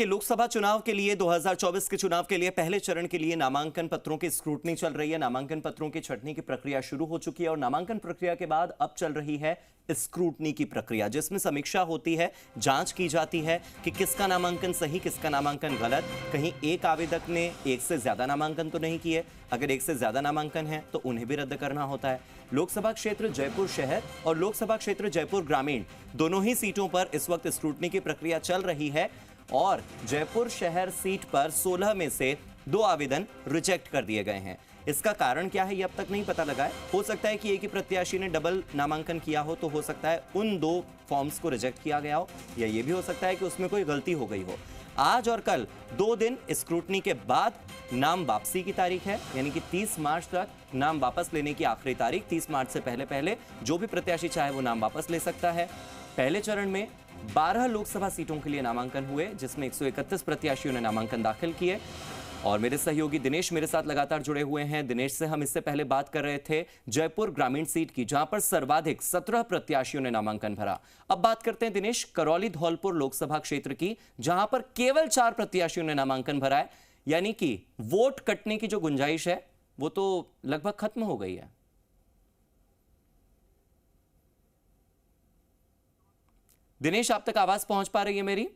कि लोकसभा चुनाव के लिए 2024 के चुनाव के लिए पहले चरण के लिए नामांकन पत्रों की स्क्रूटनी चल रही है। नामांकन पत्रों की छंटनी की प्रक्रिया शुरू हो चुकी है और नामांकन प्रक्रिया के बाद अब चल रही है स्क्रूटनी की प्रक्रिया, जिसमें समीक्षा होती है, जांच की जाती है कि किसका नामांकन सही, किसका नामांकन गलत। कहीं एक आवेदक ने एक से ज्यादा नामांकन तो नहीं किए। अगर एक से ज्यादा नामांकन है तो उन्हें भी रद्द करना होता है। लोकसभा क्षेत्र जयपुर शहर और लोकसभा क्षेत्र जयपुर ग्रामीण दोनों ही सीटों पर इस वक्त स्क्रूटनी की प्रक्रिया चल रही है और जयपुर शहर सीट पर 16 में से 2 आवेदन रिजेक्ट कर दिए गए हैं। इसका कारण क्या है, ये अब तक नहीं पता लगा है। हो सकता है कि एक ही प्रत्याशी ने डबल नामांकन किया हो, तो हो सकता है उन 2 फॉर्म्स को रिजेक्ट किया गया हो, या ये भी हो सकता है कि उसमें कोई गलती हो गई हो। आज और कल 2 दिन स्क्रूटनी के बाद नाम वापसी की तारीख है, यानी कि 30 मार्च तक नाम वापस लेने की आखिरी तारीख। 30 मार्च से पहले जो भी प्रत्याशी चाहे वो नाम वापस ले सकता है। पहले चरण में 12 लोकसभा सीटों के लिए नामांकन हुए, जिसमें 131 प्रत्याशियों ने नामांकन दाखिल किए। और मेरे सहयोगी दिनेश मेरे साथ लगातार जुड़े हुए हैं। दिनेश से हम इससे पहले बात कर रहे थे जयपुर ग्रामीण सीट की, जहां पर सर्वाधिक 17 प्रत्याशियों ने नामांकन भरा। अब बात करते हैं दिनेश करौली धौलपुर लोकसभा क्षेत्र की, जहां पर केवल 4 प्रत्याशियों ने नामांकन भरा है, यानी कि वोट कटने की जो गुंजाइश है वो तो लगभग खत्म हो गई है। दिनेश, आप तक आवाज पहुंच पा रही है मेरी?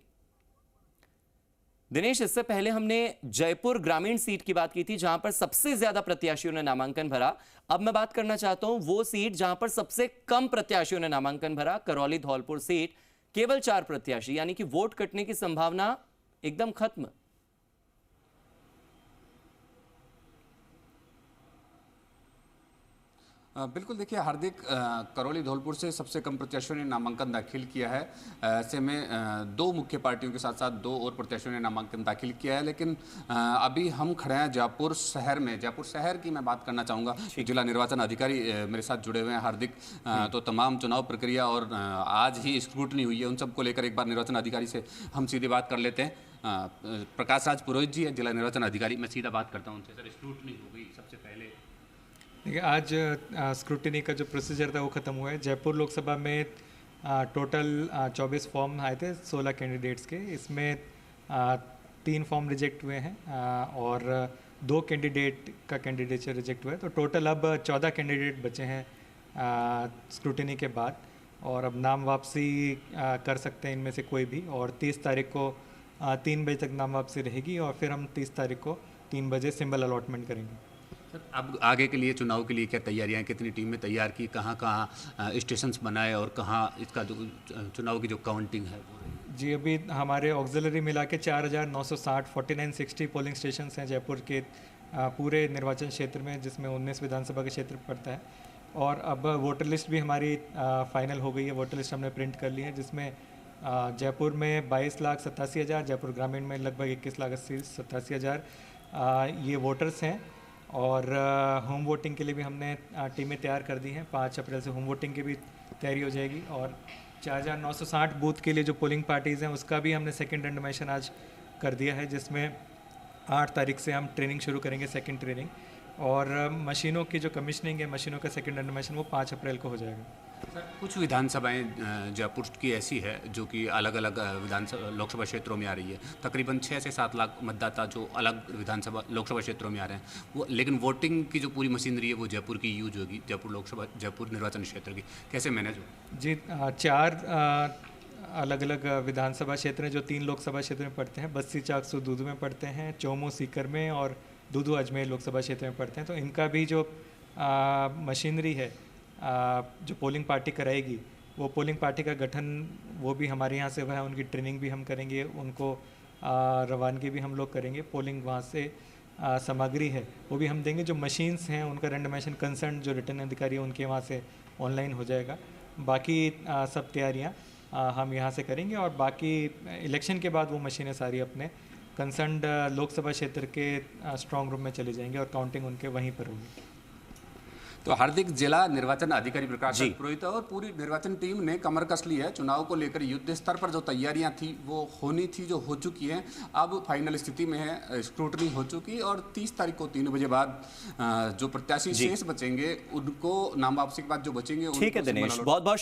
दिनेश, इससे पहले हमने जयपुर ग्रामीण सीट की बात की थी, जहां पर सबसे ज्यादा प्रत्याशियों ने नामांकन भरा। अब मैं बात करना चाहता हूं वो सीट जहां पर सबसे कम प्रत्याशियों ने नामांकन भरा, करौली धौलपुर सीट, केवल 4 प्रत्याशी, यानी कि वोट कटने की संभावना एकदम खत्म। बिल्कुल, देखिए हार्दिक, करौली धौलपुर से सबसे कम प्रत्याशियों ने नामांकन दाखिल किया है। ऐसे में 2 मुख्य पार्टियों के साथ साथ 2 और प्रत्याशियों ने नामांकन दाखिल किया है। लेकिन अभी हम खड़े हैं जयपुर शहर में। जयपुर शहर की मैं बात करना चाहूँगा। जिला निर्वाचन अधिकारी मेरे साथ जुड़े हुए हैं हार्दिक। तो तमाम चुनाव प्रक्रिया और आज ही स्क्रूटनी हुई है, उन सबको लेकर एक बार निर्वाचन अधिकारी से हम सीधी बात कर लेते हैं। प्रकाश राज पुरोहित जी है जिला निर्वाचन अधिकारी, मैं सीधा बात करता हूँ उनसे। सर, स्क्रूटनी हो गई, सबसे पहले देखिए आज स्क्रूटिनी का जो प्रोसीजर था वो ख़त्म हुआ है। जयपुर लोकसभा में टोटल 24 फॉर्म आए थे 16 कैंडिडेट्स के। इसमें 3 फॉर्म रिजेक्ट हुए हैं और 2 कैंडिडेट का कैंडिडेचर रिजेक्ट हुआ है। तो टोटल अब 14 कैंडिडेट बचे हैं स्क्रूटिनी के बाद, और अब नाम वापसी कर सकते हैं इनमें से कोई भी। और 30 तारीख को 3 बजे तक नाम वापसी रहेगी और फिर हम 30 तारीख को 3 बजे सिंबल अलॉटमेंट करेंगे। अब आगे के लिए चुनाव के लिए क्या तैयारियां हैं? कितनी टीमें तैयार की, कहाँ स्टेशंस बनाए और कहाँ इसका जो चुनाव की जो काउंटिंग है वो रही? जी, अभी हमारे ऑक्सिलरी मिला के 4960 4960 पोलिंग स्टेशन हैं जयपुर के पूरे निर्वाचन क्षेत्र में, जिसमें 19 विधानसभा के क्षेत्र पड़ता है। और अब वोटर लिस्ट भी हमारी फाइनल हो गई है। वोटर लिस्ट हमने प्रिंट कर ली है, जिसमें जयपुर में 22,87,000, जयपुर ग्रामीण में लगभग 21,87,000 ये वोटर्स हैं। और होम वोटिंग के लिए भी हमने टीमें तैयार कर दी हैं। 5 अप्रैल से होम वोटिंग की भी तैयारी हो जाएगी। और 4960 बूथ के लिए जो पोलिंग पार्टीज़ हैं उसका भी हमने सेकंड रैंडमाइजेशन आज कर दिया है, जिसमें 8 तारीख से हम ट्रेनिंग शुरू करेंगे, सेकंड ट्रेनिंग। और मशीनों की जो कमीशनिंग है, मशीनों का सेकंड रैंडमाइजेशन वो 5 अप्रैल को हो जाएगा। सर, कुछ विधानसभाएं जयपुर की ऐसी है जो कि अलग अलग विधानसभा लोकसभा क्षेत्रों में आ रही है। तकरीबन 6 से 7 लाख मतदाता जो अलग विधानसभा लोकसभा क्षेत्रों में आ रहे हैं वो, लेकिन वोटिंग की जो पूरी मशीनरी है वो जयपुर की यूज होगी, जयपुर निर्वाचन क्षेत्र की कैसे मैनेज होगी? जी, 4 अलग अलग विधानसभा क्षेत्र हैं जो 3 लोकसभा क्षेत्र में पड़ते हैं। बस्सी चाकसू दूदू में पड़ते हैं, चौमू सीकर में और दूदू अजमेर लोकसभा क्षेत्र में पड़ते हैं। तो इनका भी जो मशीनरी है जो पोलिंग पार्टी कराएगी, वो पोलिंग पार्टी का गठन वो भी हमारे यहाँ से हुआ है। उनकी ट्रेनिंग भी हम करेंगे, उनको रवानगी भी हम लोग करेंगे। पोलिंग वहाँ से सामग्री है वो भी हम देंगे। जो मशीन्स हैं उनका रैंडमाइजेशन कंसर्न जो रिटर्न अधिकारी है उनके वहाँ से ऑनलाइन हो जाएगा। बाकी सब तैयारियाँ हम यहाँ से करेंगे और बाकी इलेक्शन के बाद वो मशीनें सारी अपने कंसर्न लोकसभा क्षेत्र के स्ट्रॉन्ग रूम में चली जाएंगी और काउंटिंग उनके वहीं पर होगी। तो हार्दिक, जिला निर्वाचन अधिकारी प्रकाश पुरोहित और पूरी निर्वाचन टीम ने कमर कस ली है। चुनाव को लेकर युद्ध स्तर पर जो तैयारियां थी वो होनी थी, जो हो चुकी हैं, अब फाइनल स्थिति में है। स्क्रूटनी हो चुकी और 30 तारीख को 3 बजे बाद जो प्रत्याशी शेष बचेंगे उनको नाम वापसी के बाद जो बचेंगे। ठीक है दिनेश, बहुत बहुत